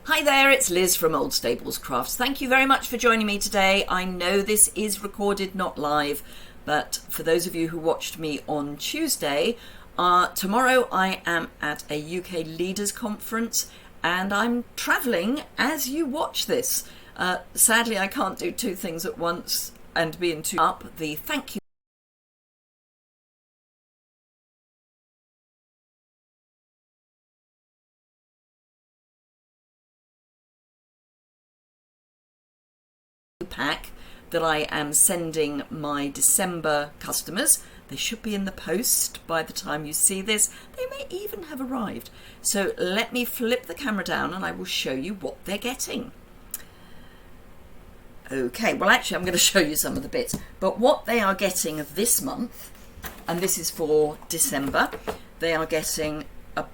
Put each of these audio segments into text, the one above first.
Hi there, it's Liz from Old Stables Crafts. Thank you very much for joining me today. I know this is recorded, not live, but for those of you who watched me on Tuesday, tomorrow I am at a UK Leaders Conference and I'm travelling as you watch this. Sadly, I can't do two things at once and be in two up. The thank you pack that I am sending my December customers. They should be in the post by the time you see this. They may even have arrived. So let me flip the camera down and I will show you what they're getting. Okay, well actually I'm going to show you some of the bits, but what they are getting this month, and this is for December, they are getting a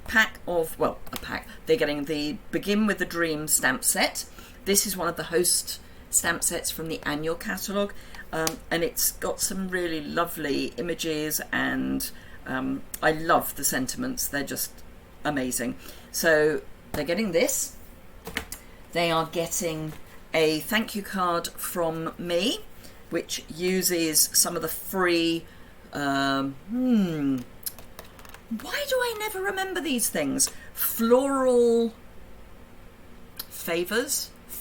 pack of, well, a pack. They're getting the Begin with the Dream stamp set. This is one of the host stamp sets from the annual catalogue, and it's got some really lovely images, and I love the sentiments. They're just amazing. So they're getting this. They are getting a thank you card from me, which uses some of the free why do I never remember these things? Floral favor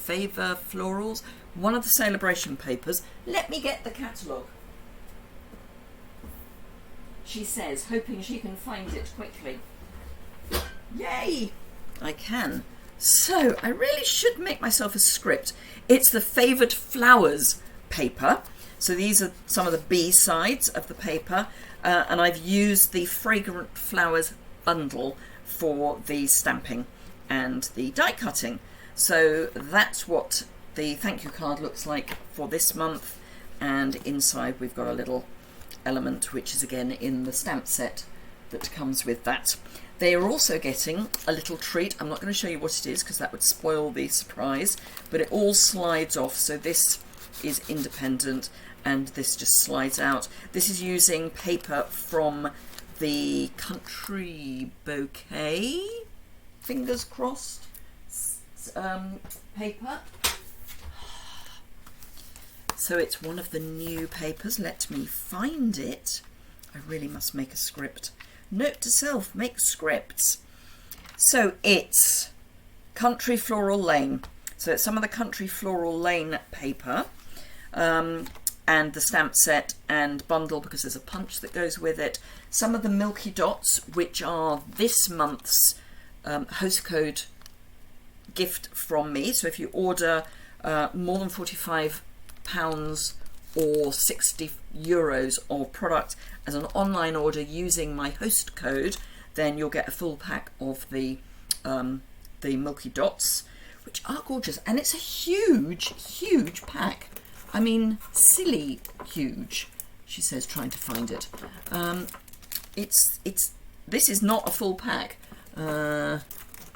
florals, one of the celebration papers. Let me get the catalogue. She says, hoping she can find it quickly. Yay! I can. So I really should make myself a script. It's the favoured flowers paper. So these are some of the B sides of the paper, and I've used the fragrant flowers bundle for the stamping and the die cutting. So that's what the thank you card looks like for this month, and inside we've got a little element which is again in the stamp set that comes with that. They are also getting a little treat. I'm not going to show you what it is because that would spoil the surprise, but it all slides off. So this is independent and this just slides out. This is using paper from the Country Bouquet, fingers crossed, paper. So it's one of the new papers. Let me find it. I really must make a script. Note to self, make scripts. So it's Country Floral Lane. So it's some of the Country Floral Lane paper, and the stamp set and bundle, because there's a punch that goes with it. Some of the Milky Dots, which are this month's host code gift from me. So if you order more than £45 or €60 of product as an online order using my host code, then you'll get a full pack of the Milky Dots, which are gorgeous, and it's a huge pack. I mean, silly huge. She says, trying to find it. This is not a full pack.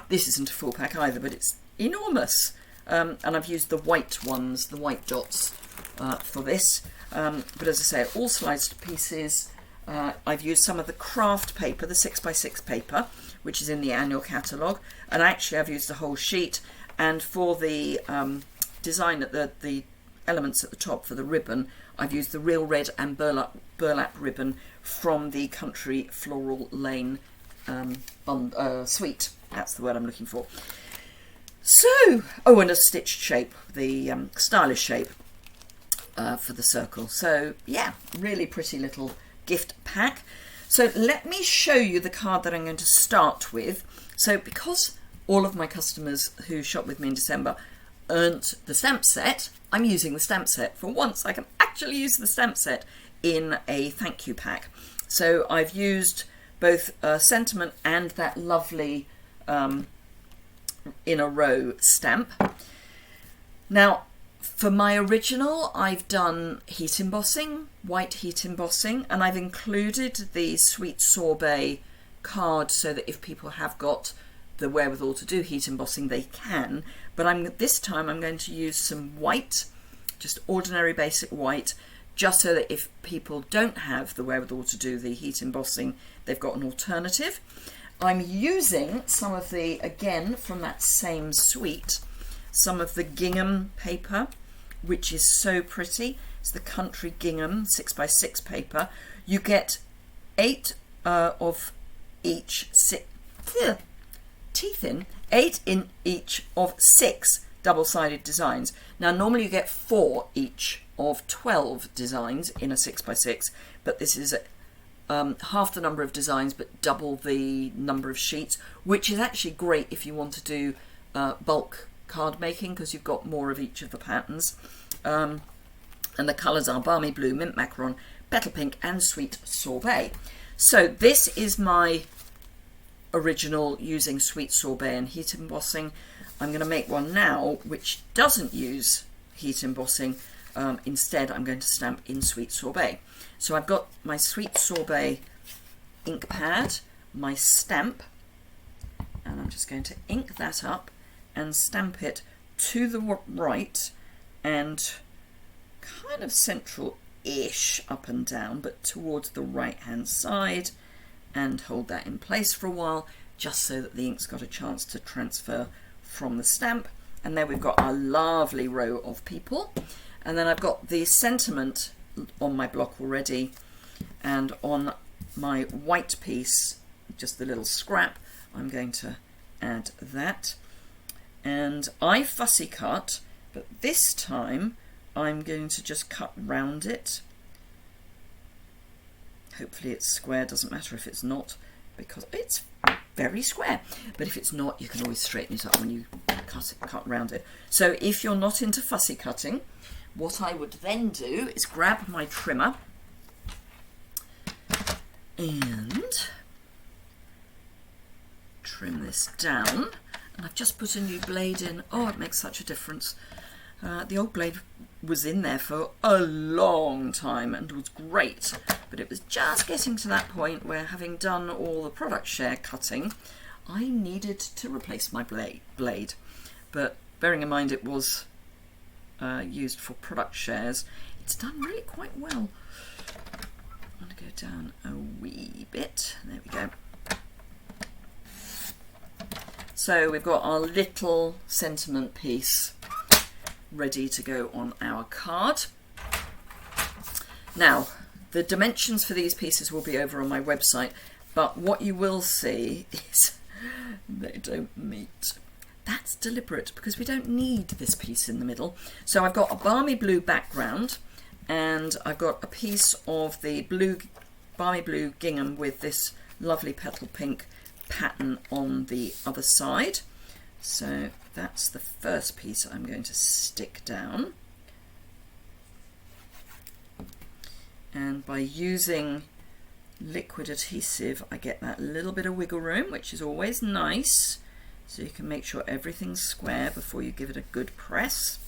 This isn't a full pack either, but it's enormous. And I've used the white ones, the white dots, for this. But as I say, it all slides to pieces. I've used some of the craft paper, the 6x6 paper, which is in the annual catalogue. And actually I've used the whole sheet. And for the design at the elements at the top for the ribbon, I've used the real red and burlap ribbon from the Country Floral Lane suite. That's the word I'm looking for. So, oh, and a stitched shape, the stylish shape for the circle. So yeah, really pretty little gift pack. So let me show you the card that I'm going to start with. So because all of my customers who shop with me in December earned the stamp set, I'm using the stamp set. For once I can actually use the stamp set in a thank you pack. So I've used both sentiment and that lovely in a row stamp. Now for my original, I've done heat embossing, white heat embossing, and I've included the Sweet Sorbet card so that if people have got the wherewithal to do heat embossing, they can. But this time I'm going to use some white, just ordinary basic white, just so that if people don't have the wherewithal to do the heat embossing, they've got an alternative. I'm using some of the, again, from that same suite, some of the gingham paper, which is so pretty. It's the Country Gingham 6x6 paper. You get 8 of each, teeth in, 8 in each of 6 double-sided designs. Now normally you get 4 each of 12 designs in a 6x6, but this is half the number of designs but double the number of sheets, which is actually great if you want to do bulk card making, because you've got more of each of the patterns. And the colours are Balmy Blue, Mint Macaron, Petal Pink and Sweet Sorbet. So this is my original using Sweet Sorbet and heat embossing. I'm going to make one now which doesn't use heat embossing. Instead I'm going to stamp in Sweet Sorbet. So I've got my Sweet Sorbet ink pad, my stamp, and I'm just going to ink that up and stamp it to the right and kind of central-ish up and down, but towards the right-hand side, and hold that in place for a while, just so that the ink's got a chance to transfer from the stamp. And there we've got our lovely row of people. And then I've got the sentiment on my block already, and on my white piece, just the little scrap, I'm going to add that. And I fussy cut, but this time I'm going to just cut round it. Hopefully it's square, doesn't matter if it's not, because it's very square. But if it's not, you can always straighten it up when you cut round it. So if you're not into fussy cutting, what I would then do is grab my trimmer and trim this down. And I've just put a new blade in. Oh, it makes such a difference. The old blade was in there for a long time and was great, but it was just getting to that point where, having done all the product share cutting, I needed to replace my blade. But bearing in mind it was used for product shares, it's done really quite well. I'm going to go down a wee bit. There we go. So we've got our little sentiment piece ready to go on our card. Now, the dimensions for these pieces will be over on my website, but what you will see is they don't meet. That's deliberate, because we don't need this piece in the middle. So I've got a balmy blue background, and I've got a piece of the balmy blue gingham with this lovely petal pink pattern on the other side. So that's the first piece I'm going to stick down. And by using liquid adhesive, I get that little bit of wiggle room, which is always nice. So you can make sure everything's square before you give it a good press.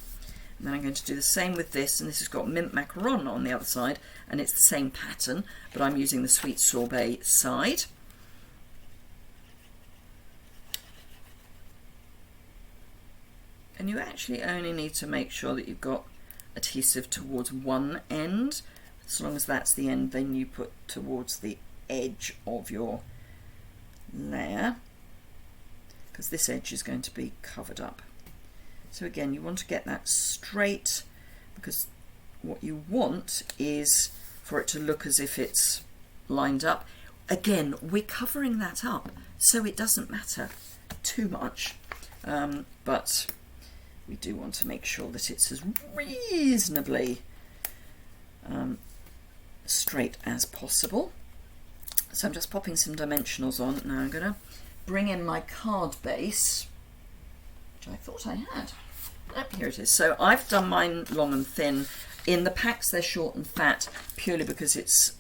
And then I'm going to do the same with this, and this has got Mint Macaron on the other side, and it's the same pattern, but I'm using the Sweet Sorbet side. And you actually only need to make sure that you've got adhesive towards one end. As long as that's the end, then you put towards the edge of your layer, because this edge is going to be covered up. So again, you want to get that straight, because what you want is for it to look as if it's lined up. Again, we're covering that up, so it doesn't matter too much, but we do want to make sure that it's as reasonably straight as possible. So I'm just popping some dimensionals on. Now I'm going to bring in my card base, which I thought I had. Yep, here it is. So I've done mine long and thin. In the packs they're short and fat, purely because it's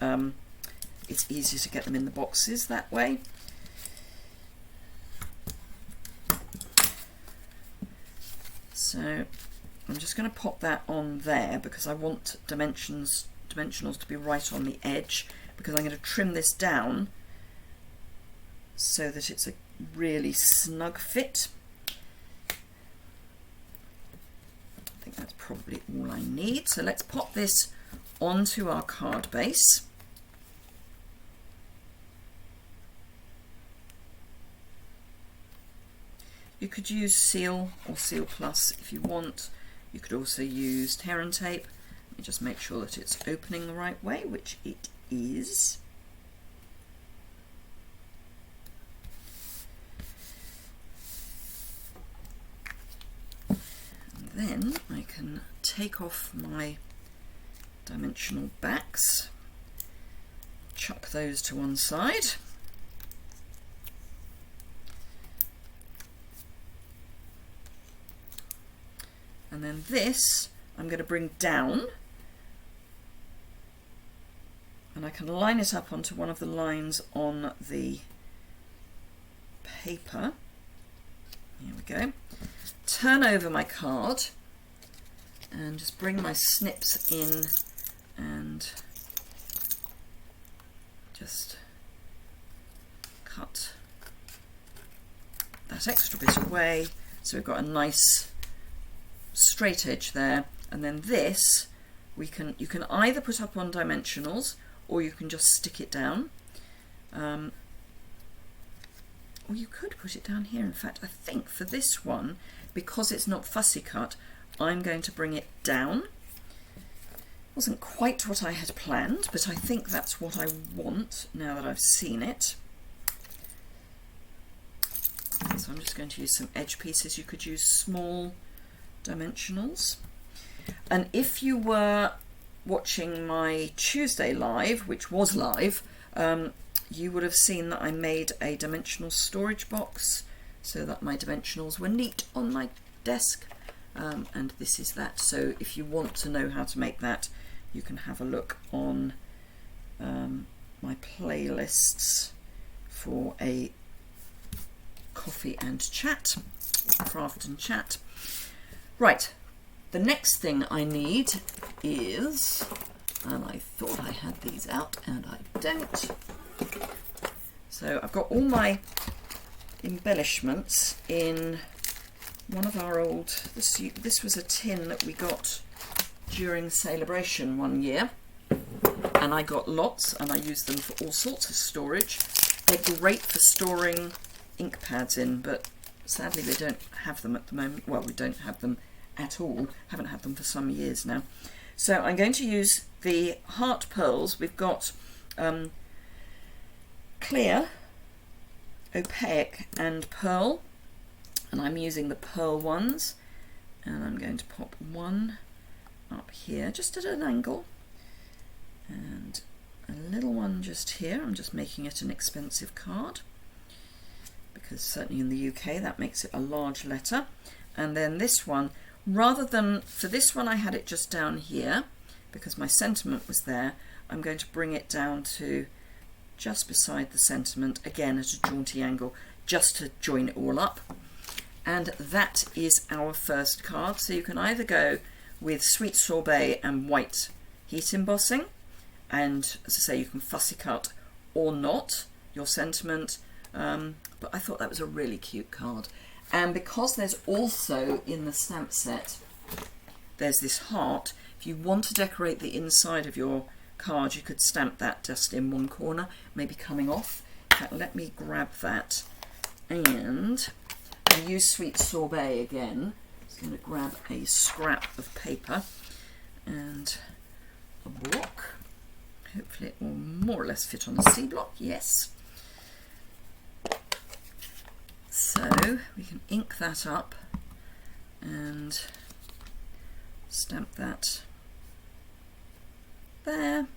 easier to get them in the boxes that way. So I'm just going to pop that on there, because I want dimensionals to be right on the edge, because I'm going to trim this down so that it's a really snug fit. I think that's probably all I need. So let's pop this onto our card base. You could use Seal or Seal Plus if you want. You could also use tear and tape. Let me just make sure that it's opening the right way, which it is. And then I can take off my dimensional backs, chuck those to one side. And then this I'm going to bring down, and I can line it up onto one of the lines on the paper. Here we go. Turn over my card and just bring my snips in and just cut that extra bit away, so we've got a nice straight edge there. And then this you can either put up on dimensionals, or you can just stick it down, or you could put it down here. In fact, I think for this one, because it's not fussy cut, I'm going to bring it down. Wasn't quite what I had planned, but I think that's what I want now that I've seen it. So I'm just going to use some edge pieces. You could use small dimensionals. And if you were watching my Tuesday live, which was live, you would have seen that I made a dimensional storage box so that my dimensionals were neat on my desk, and this is that. So if you want to know how to make that, you can have a look on my playlists for a coffee and chat, craft and chat. Right, the next thing I need is, and I thought I had these out and I don't. So I've got all my embellishments in one of our old, this was a tin that we got during Celebration one year, and I got lots and I used them for all sorts of storage. They're great for storing ink pads in, but sadly we don't have them at the moment. Well, we don't have them at all, haven't had them for some years now. So I'm going to use the heart pearls. We've got clear, opaque and pearl, and I'm using the pearl ones, and I'm going to pop one up here just at an angle, and a little one just here. I'm just making it an expensive card because certainly in the UK that makes it a large letter. And then this one, rather than, for this one I had it just down here because my sentiment was there, I'm going to bring it down to just beside the sentiment, again at a jaunty angle, just to join it all up. And that is our first card. So you can either go with sweet sorbet and white heat embossing, and as I say, you can fussy cut or not your sentiment, but I thought that was a really cute card. And because there's also in the stamp set, there's this heart, if you want to decorate the inside of your card, you could stamp that just in one corner, maybe coming off. In fact, let me grab that, and I use sweet sorbet again. I'm going to grab a scrap of paper and a block. Hopefully it will more or less fit on the C block, yes. So we can ink that up and stamp that there,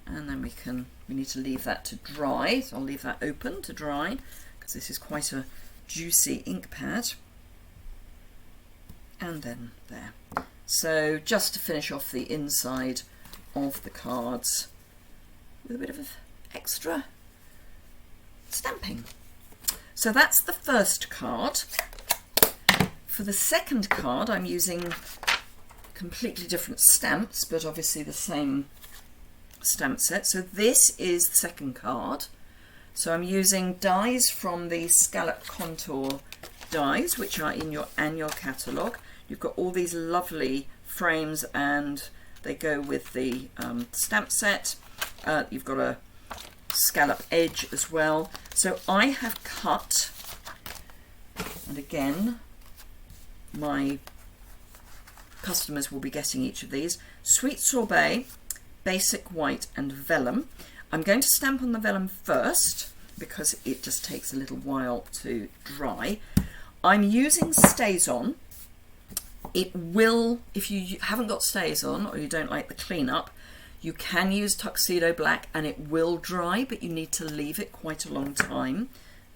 and then we need to leave that to dry. So I'll leave that open to dry because this is quite a juicy ink pad. And then there. So just to finish off the inside of the cards with a bit of extra stamping. So that's the first card. For the second card, I'm using completely different stamps, but obviously the same stamp set. So this is the second card. So I'm using dies from the Scallop Contour dies, which are in your annual catalogue. You've got all these lovely frames and they go with the stamp set. You've got a scallop edge as well. So I have cut And again, my customers will be getting each of these. Sweet Sorbet, Basic White and Vellum. I'm going to stamp on the vellum first because it just takes a little while to dry. I'm using StazOn. It will, if you haven't got StazOn or you don't like the cleanup, you can use Tuxedo Black and it will dry, but you need to leave it quite a long time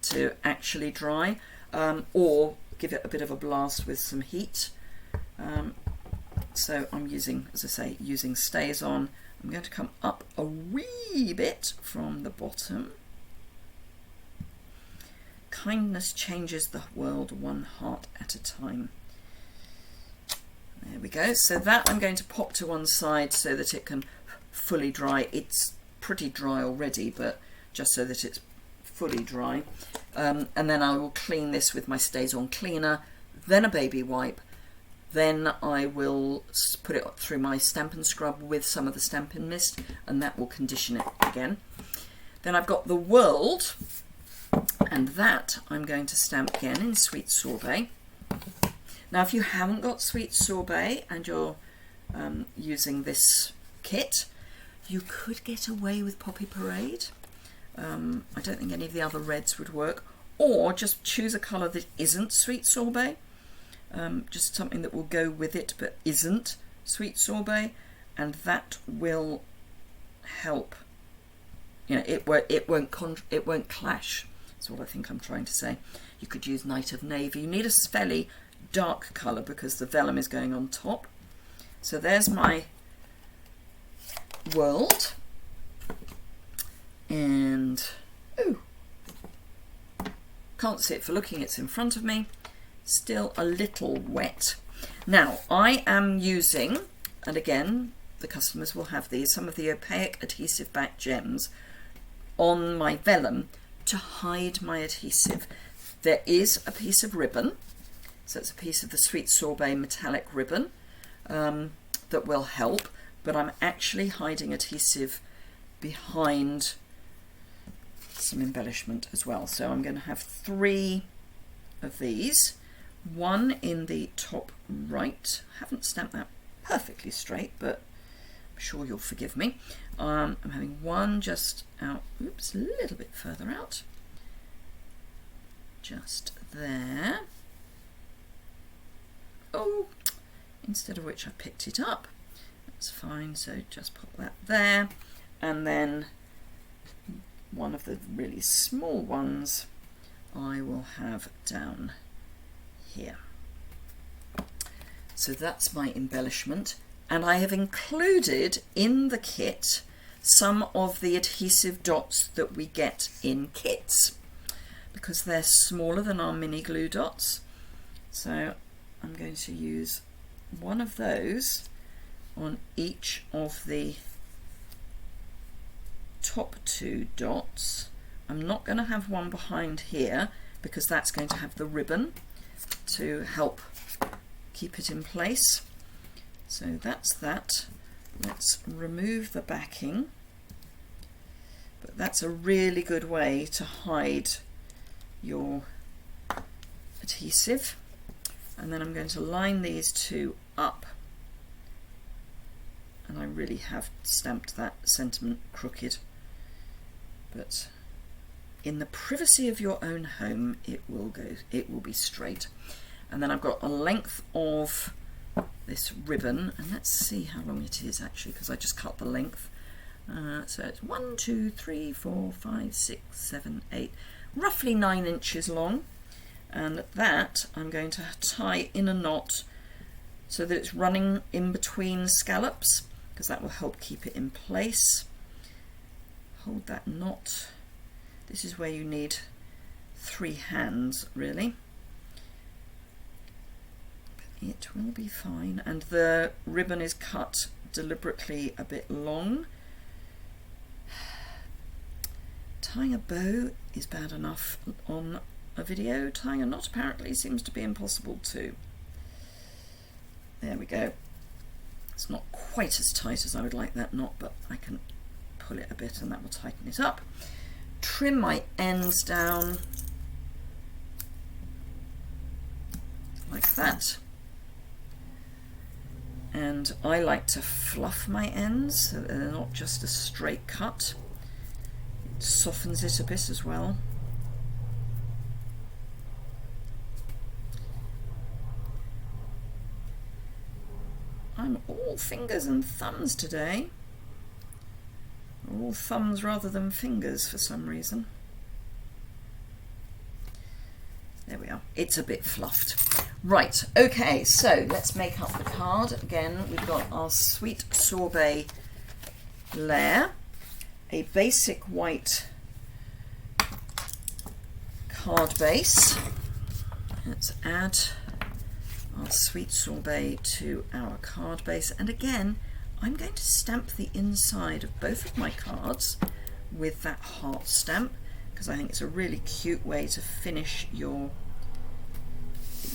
to actually dry, or give it a bit of a blast with some heat. So I'm using, as I say, using StazOn. I'm going to come up a wee bit from the bottom. Kindness changes the world one heart at a time. There we go. So that I'm going to pop to one side so that it can fully dry. It's pretty dry already, but just so that it's fully dry. And then I will clean this with my StazOn cleaner, then a baby wipe. Then I will put it through my Stampin' Scrub with some of the Stampin' Mist, and that will condition it again. Then I've got the World, and that I'm going to stamp again in Sweet Sorbet. Now, if you haven't got Sweet Sorbet and you're using this kit, you could get away with Poppy Parade. I don't think any of the other reds would work. Or just choose a colour that isn't Sweet Sorbet. Just something that will go with it but isn't Sweet Sorbet. And that will help. You know, it won't clash. That's what I think I'm trying to say. You could use Night of Navy. You need a fairly dark colour because the vellum is going on top. So there's my World. And oh, can't see it for looking, it's in front of me, still a little wet. Now I am using, and again the customers will have these, some of the opaque adhesive back gems on my vellum to hide my adhesive. There is a piece of ribbon, so it's a piece of the Sweet Sorbet metallic ribbon that will help, but I'm actually hiding adhesive behind some embellishment as well. So I'm going to have 3 of these, one in the top right. I haven't stamped that perfectly straight, but I'm sure you'll forgive me. I'm having one just out, oops, a little bit further out, just there. Oh, instead of which I picked it up. That's fine, so just pop that there, and then one of the really small ones I will have down here. So that's my embellishment, and I have included in the kit some of the adhesive dots that we get in kits because they're smaller than our mini glue dots. So I'm going to use one of those on each of the top 2 dots. I'm not going to have one behind here because that's going to have the ribbon to help keep it in place. So that's that. Let's remove the backing, but that's a really good way to hide your adhesive. And then I'm going to line these 2 up, and I really have stamped that sentiment crooked, but in the privacy of your own home it will be straight. And then I've got a length of this ribbon, and let's see how long it is actually, because I just cut the length. So it's 1, 2, 3, 4, 5, 6, 7, 8, roughly 9 inches long, and that I'm going to tie in a knot so that it's running in between scallops, because that will help keep it in place. Hold that knot. This is where you need 3 hands really. But it will be fine, and the ribbon is cut deliberately a bit long. Tying a bow is bad enough on a video. Tying a knot apparently seems to be impossible too. There we go. It's not quite as tight as I would like that knot, but I can pull it a bit and that will tighten it up. Trim my ends down. like that. And I like to fluff my ends so that they're not just a straight cut. It softens it a bit as well. I'm all fingers and thumbs today. All thumbs rather than fingers for some reason. There we are. It's a bit fluffed. Right, okay, so let's make up the card. Again, we've got our sweet sorbet layer, a basic white card base. Let's add our sweet sorbet to our card base, and again I'm going to stamp the inside of both of my cards with that heart stamp because I think it's a really cute way to finish the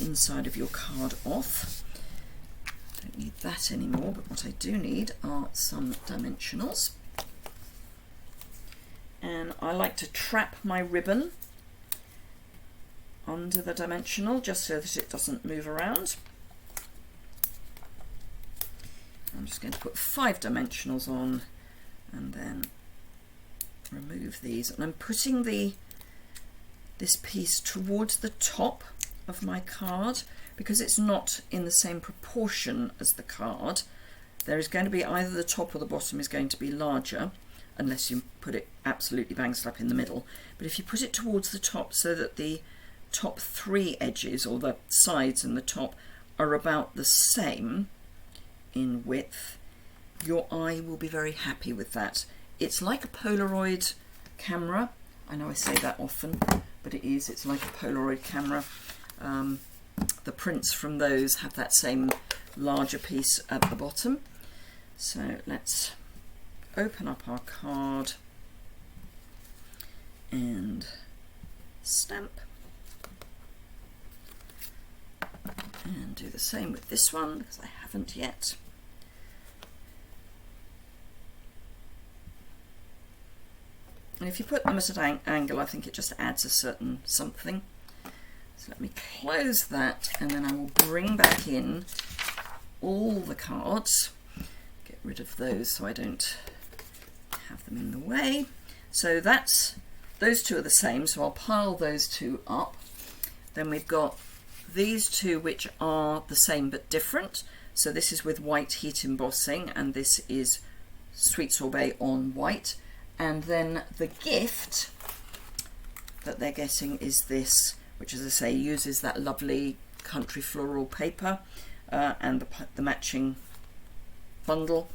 inside of your card off. Don't need that anymore, but what I do need are some dimensionals, and I like to trap my ribbon under the dimensional just so that it doesn't move around. I'm just going to put 5 dimensionals on and then remove these, and I'm putting this piece towards the top of my card because it's not in the same proportion as the card. There is going to be either the top or the bottom is going to be larger unless you put it absolutely bang slap in the middle, but if you put it towards the top so that the top 3 edges, or the sides and the top, are about the same in width, your eye will be very happy with that. It's like a Polaroid camera. I know I say that often, but it is. It's like a Polaroid camera. The prints from those have that same larger piece at the bottom. So let's open up our card and stamp. And do the same with this one because I haven't yet. And if you put them at an angle, I think it just adds a certain something. So let me close that, and then I will bring back in all the cards. Get rid of those so I don't have them in the way. So those two are the same, so I'll pile those two up. Then we've got these two which are the same but different. So this is with white heat embossing, and this is sweet sorbet on white. And then the gift that they're getting is this, which, as I say, uses that lovely country floral paper and the matching bundle.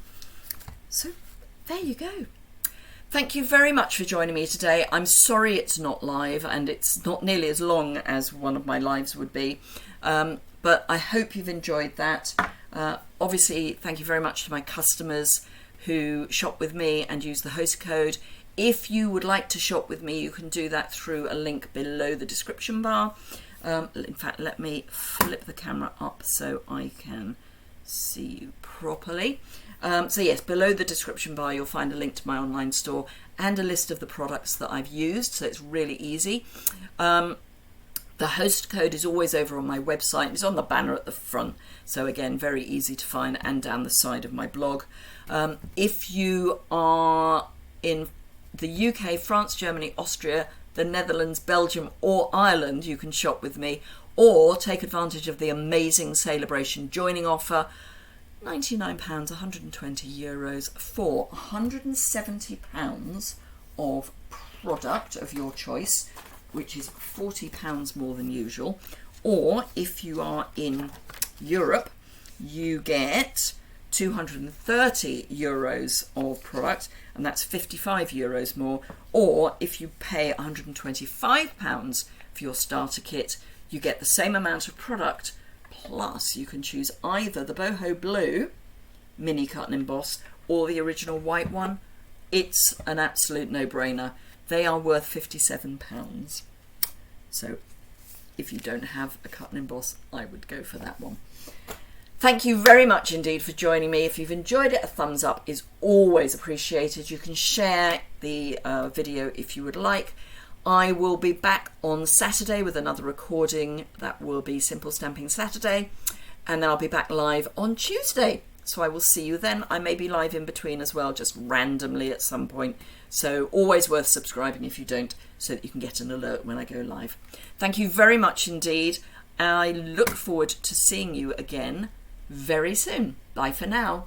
So there you go. Thank you very much for joining me today. I'm sorry it's not live and it's not nearly as long as one of my lives would be, but I hope you've enjoyed that. Obviously, thank you very much to my customers who shop with me and use the host code. If you would like to shop with me, you can do that through a link below the description bar. In fact, let me flip the camera up so I can see you properly. So yes, below the description bar you'll find a link to my online store and a list of the products that I've used, so it's really easy. The host code is always over on my website. It's on the banner at the front, so again, very easy to find, and down the side of my blog. If you are in the UK, France, Germany, Austria, the Netherlands, Belgium or Ireland, you can shop with me or take advantage of the amazing Celebration joining offer. £99, 120 euros for £170 of product of your choice, which is £40 more than usual. Or if you are in Europe, you get 230 euros of product, and that's 55 euros more. Or if you pay £125 for your starter kit, you get the same amount of product, plus you can choose either the boho blue mini cut and emboss or the original white one. It's an absolute no-brainer. They are worth £57. So if you don't have a cut and emboss, I would go for that one. Thank you very much indeed for joining me. If you've enjoyed it, a thumbs up is always appreciated. You can share the video if you would like. I will be back on Saturday with another recording. That will be Simple Stamping Saturday. And then I'll be back live on Tuesday. So I will see you then. I may be live in between as well, just randomly at some point. So always worth subscribing if you don't, so that you can get an alert when I go live. Thank you very much indeed. I look forward to seeing you again very soon. Bye for now.